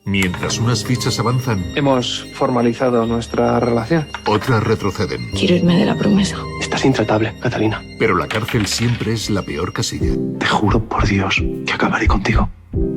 Mientras unas fichas avanzan, Hemos formalizado nuestra relación. otras retroceden. Quiero irme de la promesa. Estás intratable, Catalina. Pero la cárcel siempre es la peor casilla. Te juro por Dios que acabaré contigo.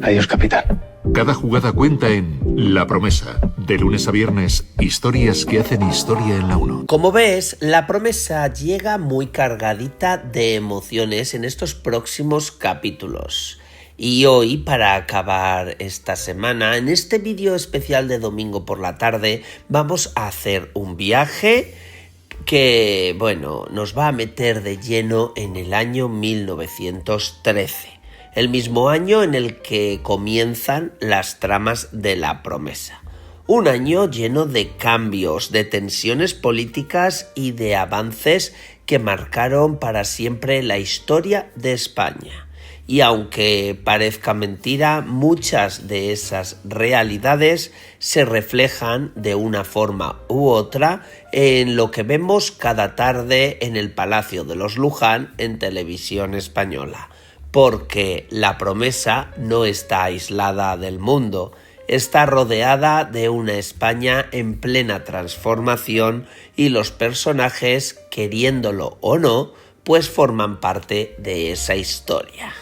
Adiós, capitán. Cada jugada cuenta en La Promesa. De lunes a viernes, historias que hacen historia en la 1. Como ves, La Promesa llega muy cargadita de emociones en estos próximos capítulos. Y hoy, para acabar esta semana, en este vídeo especial de domingo por la tarde, vamos a hacer un viaje que, bueno, nos va a meter de lleno en el año 1913. El mismo año en el que comienzan las tramas de La Promesa. Un año lleno de cambios, de tensiones políticas y de avances que marcaron para siempre la historia de España. Y aunque parezca mentira, muchas de esas realidades se reflejan de una forma u otra en lo que vemos cada tarde en el Palacio de los Luján en Televisión Española. Porque La Promesa no está aislada del mundo, está rodeada de una España en plena transformación y los personajes, queriéndolo o no, pues forman parte de esa historia.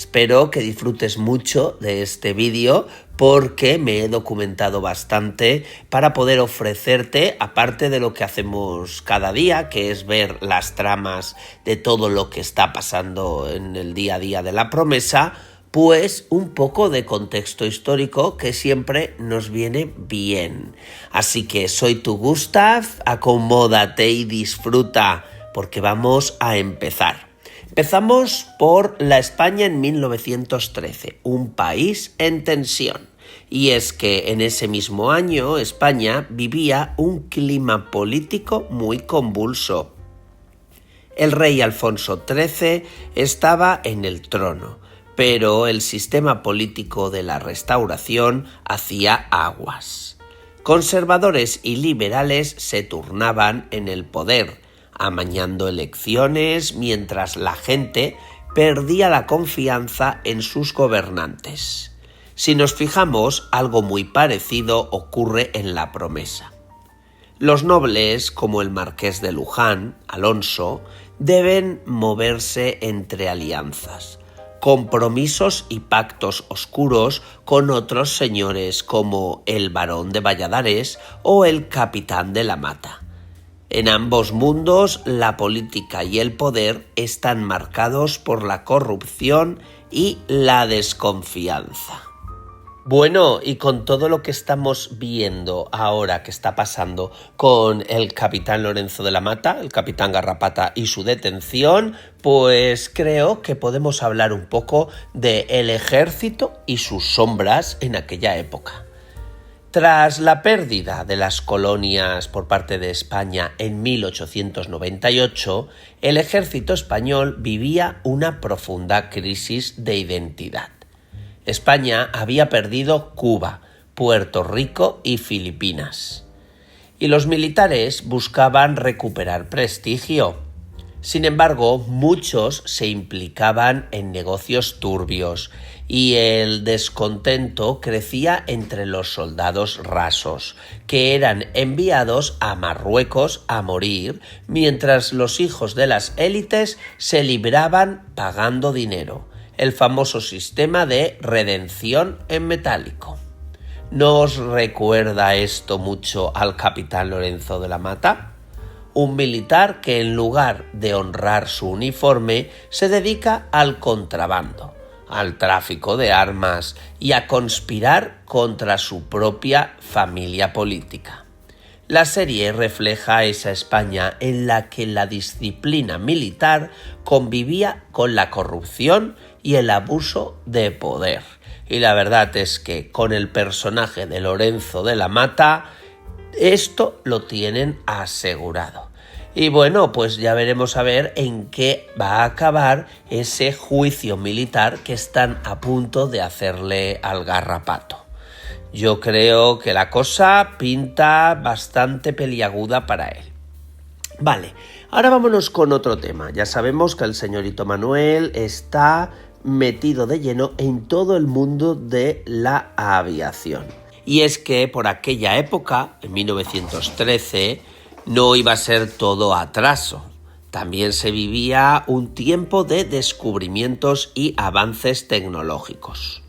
Espero que disfrutes mucho de este vídeo porque me he documentado bastante para poder ofrecerte, aparte de lo que hacemos cada día, que es ver las tramas de todo lo que está pasando en el día a día de La Promesa, pues un poco de contexto histórico que siempre nos viene bien. Así que soy tu Gustav, acomódate y disfruta porque vamos a empezar. Empezamos por la España en 1913, un país en tensión. Y es que en ese mismo año España vivía un clima político muy convulso. El rey Alfonso XIII estaba en el trono, pero el sistema político de la Restauración hacía aguas. Conservadores y liberales se turnaban en el poder, amañando elecciones mientras la gente perdía la confianza en sus gobernantes. Si nos fijamos, algo muy parecido ocurre en La Promesa. Los nobles, como el marqués de Luján, Alonso, deben moverse entre alianzas, compromisos y pactos oscuros con otros señores como el barón de Valladares o el capitán de la Mata. En ambos mundos, la política y el poder están marcados por la corrupción y la desconfianza. Bueno, y con todo lo que estamos viendo ahora que está pasando con el capitán Lorenzo de la Mata, el capitán Garrapata y su detención, pues creo que podemos hablar un poco del ejército y sus sombras en aquella época. Tras la pérdida de las colonias por parte de España en 1898, el ejército español vivía una profunda crisis de identidad. España había perdido Cuba, Puerto Rico y Filipinas. Y los militares buscaban recuperar prestigio. Sin embargo, muchos se implicaban en negocios turbios y el descontento crecía entre los soldados rasos, que eran enviados a Marruecos a morir, mientras los hijos de las élites se libraban pagando dinero, el famoso sistema de redención en metálico. ¿No os recuerda esto mucho al capitán Lorenzo de la Mata? Un militar que en lugar de honrar su uniforme se dedica al contrabando, al tráfico de armas y a conspirar contra su propia familia política. La serie refleja esa España en la que la disciplina militar convivía con la corrupción y el abuso de poder. Y la verdad es que con el personaje de Lorenzo de la Mata esto lo tienen asegurado. Y bueno, pues ya veremos a ver en qué va a acabar ese juicio militar que están a punto de hacerle al Garrapato. Yo creo que la cosa pinta bastante peliaguda para él. Vale, ahora vámonos con otro tema. Ya sabemos que el señorito Manuel está metido de lleno en todo el mundo de la aviación. Y es que por aquella época, en 1913, no iba a ser todo atraso. También se vivía un tiempo de descubrimientos y avances tecnológicos.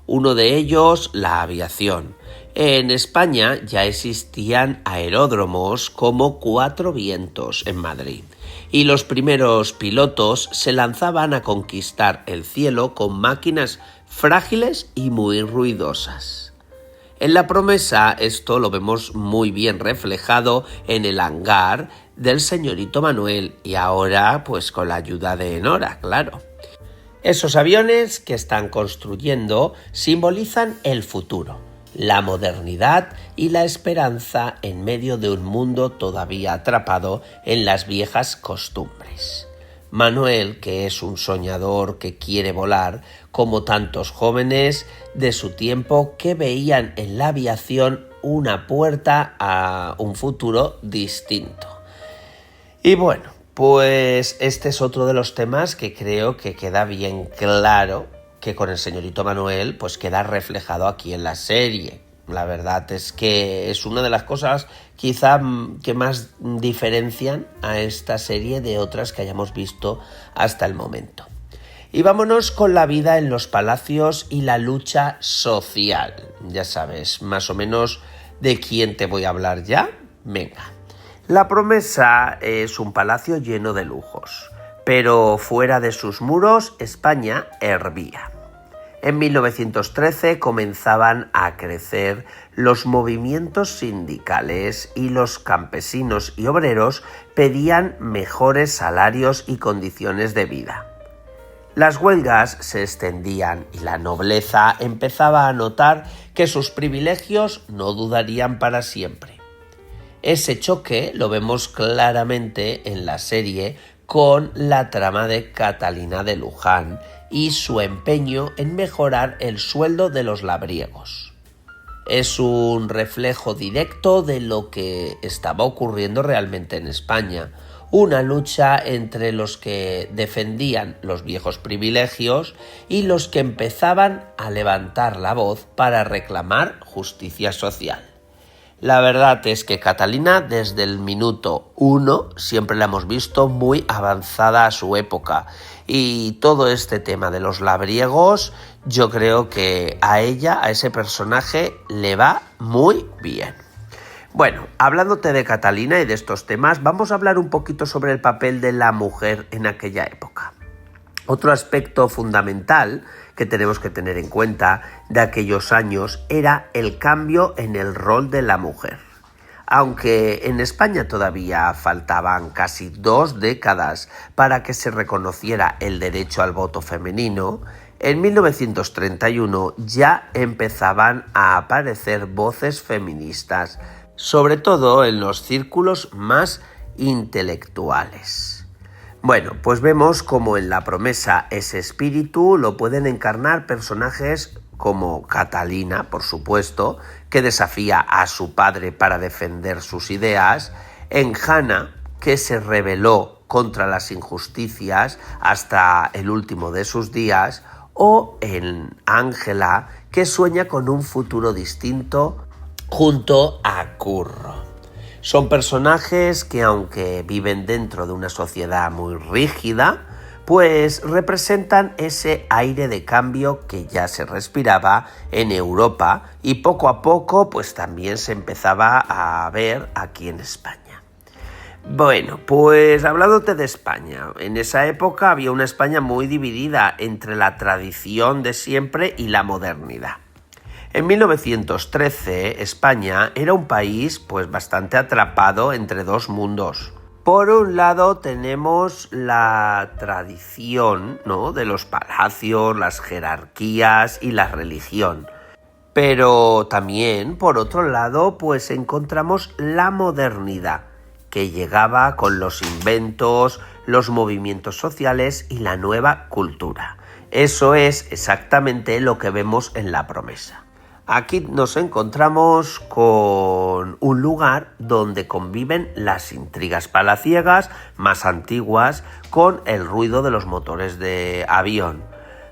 Uno de ellos, la aviación. En España ya existían aeródromos como Cuatro Vientos en Madrid, y los primeros pilotos se lanzaban a conquistar el cielo con máquinas frágiles y muy ruidosas. En La Promesa esto lo vemos muy bien reflejado en el hangar del señorito Manuel y ahora pues con la ayuda de Nora, claro. Esos aviones que están construyendo simbolizan el futuro, la modernidad y la esperanza en medio de un mundo todavía atrapado en las viejas costumbres. Manuel, que es un soñador que quiere volar, como tantos jóvenes de su tiempo que veían en la aviación una puerta a un futuro distinto. Y bueno, pues este es otro de los temas que creo que queda bien claro que con el señorito Manuel pues queda reflejado aquí en la serie. La verdad es que es una de las cosas quizá que más diferencian a esta serie de otras que hayamos visto hasta el momento. Y vámonos con la vida en los palacios y la lucha social. Ya sabes más o menos de quién te voy a hablar ya. Venga. La Promesa es un palacio lleno de lujos, pero fuera de sus muros España hervía. En 1913 comenzaban a crecer los movimientos sindicales y los campesinos y obreros pedían mejores salarios y condiciones de vida. Las huelgas se extendían y la nobleza empezaba a notar que sus privilegios no durarían para siempre. Ese choque lo vemos claramente en la serie con la trama de Catalina de Luján y su empeño en mejorar el sueldo de los labriegos. Es un reflejo directo de lo que estaba ocurriendo realmente en España, una lucha entre los que defendían los viejos privilegios y los que empezaban a levantar la voz para reclamar justicia social. La verdad es que Catalina desde el minuto 1 siempre la hemos visto muy avanzada a su época y todo este tema de los labriegos yo creo que a ella, a ese personaje le va muy bien. Bueno, hablándote de Catalina y de estos temas, vamos a hablar un poquito sobre el papel de la mujer en aquella época. Otro aspecto fundamental que tenemos que tener en cuenta de aquellos años era el cambio en el rol de la mujer. Aunque en España todavía faltaban casi 2 décadas para que se reconociera el derecho al voto femenino, en 1931 ya empezaban a aparecer voces feministas, sobre todo en los círculos más intelectuales. Bueno, pues vemos como en La Promesa ese espíritu lo pueden encarnar personajes como Catalina, por supuesto, que desafía a su padre para defender sus ideas, en Hannah, que se rebeló contra las injusticias hasta el último de sus días, o en Ángela, que sueña con un futuro distinto junto a Curro. Son personajes que, aunque viven dentro de una sociedad muy rígida, pues representan ese aire de cambio que ya se respiraba en Europa y poco a poco pues también se empezaba a ver aquí en España. Bueno, pues hablándote de España, en esa época había una España muy dividida entre la tradición de siempre y la modernidad. En 1913, España era un país pues bastante atrapado entre dos mundos. Por un lado tenemos la tradición, ¿no?, de los palacios, las jerarquías y la religión. Pero también, por otro lado, pues encontramos la modernidad, que llegaba con los inventos, los movimientos sociales y la nueva cultura. Eso es exactamente lo que vemos en La Promesa. Aquí nos encontramos con un lugar donde conviven las intrigas palaciegas más antiguas con el ruido de los motores de avión.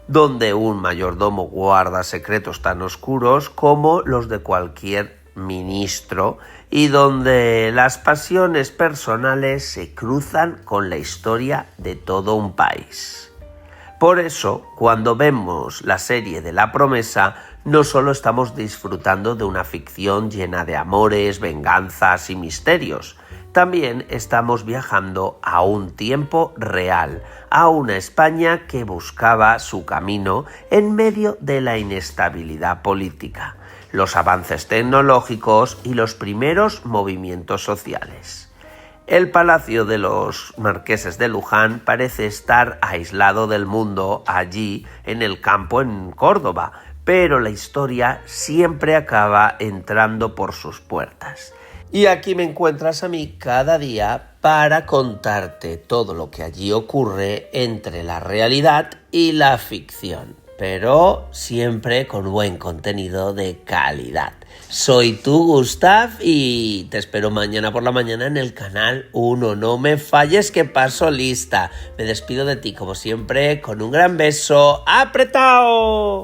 donde un mayordomo guarda secretos tan oscuros como los de cualquier ministro y donde las pasiones personales se cruzan con la historia de todo un país. Por eso, cuando vemos la serie de La Promesa, no solo estamos disfrutando de una ficción llena de amores, venganzas y misterios, también estamos viajando a un tiempo real, a una España que buscaba su camino en medio de la inestabilidad política, los avances tecnológicos y los primeros movimientos sociales. El Palacio de los Marqueses de Luján parece estar aislado del mundo allí en el campo en Córdoba, pero la historia siempre acaba entrando por sus puertas. Y aquí me encuentras a mí cada día para contarte todo lo que allí ocurre entre la realidad y la ficción, pero siempre con buen contenido de calidad. Soy tú, Gustav, y te espero mañana por la mañana en el canal 1. No me falles que paso lista. Me despido de ti, como siempre, con un gran beso apretado.